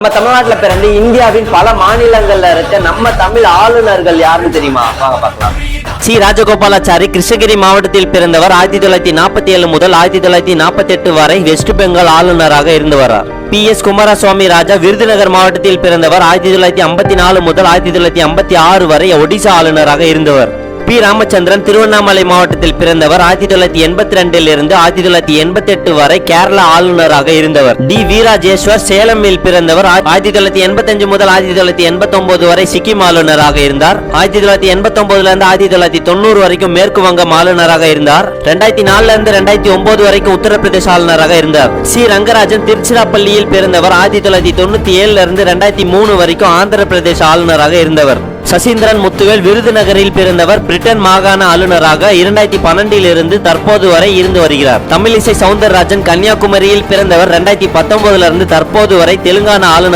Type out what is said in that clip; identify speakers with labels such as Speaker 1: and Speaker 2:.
Speaker 1: நம்ம தமிழ்நாட்டுல பிறந்து இந்தியாவின் பல மாநிலங்கள்ல இருக்க நம்ம தமிழ் ஆளுநர்கள் யாருன்னு தெரியுமா? வாங்க பார்க்கலாம்.
Speaker 2: சி ராஜகோபாலாச்சாரி கிருஷ்ணகிரி மாவட்டத்தில் பிறந்தவர். 1947 முதல் 1948 வரை வெஸ்ட் பெங்கால் ஆளுநராக இருந்து வரார். PS குமாரசுவாமி ராஜா விருதுநகர் மாவட்டத்தில் பிறந்தவர். 1954 முதல் 1956 வரை ஒடிசா ஆளுநராக இருந்தவர். பி ராமச்சந்திரன் திருவண்ணாமலை மாவட்டத்தில் பிறந்தவர். 1982 இருந்து 1988 வரை கேரள ஆளுநராக இருந்தவர். டி வீராஜேஸ்வர் சேலமில் பிறந்தவர். 1985 முதல் 1989 வரை சிக்கிம் ஆளுநராக இருந்தார். 1989 இருந்து 1990 வரைக்கும் மேற்கு வங்கம் ஆளுநராக இருந்தார். 2004 இருந்து 2009 வரைக்கும் உத்தரப்பிரதேச ஆளுநராக இருந்தார். சி ரங்கராஜன் திருச்சிராப்பள்ளியில் பிறந்தவர். 1997 இருந்து 2003 வரைக்கும் ஆந்திர பிரதேச ஆளுநராக இருந்தவர். சசீந்திரன் முத்துவேல் விருதுநகரில் பிறந்தவர். பிரிட்டன் மாகாண ஆளுநராக 2012 இருந்து தற்போது வரை இருந்து வருகிறார். தமிழிசை சவுந்தரராஜன் கன்னியாகுமரியில் பிறந்தவர். 2019 இருந்து தற்போது வரை தெலுங்கானா ஆளுநர்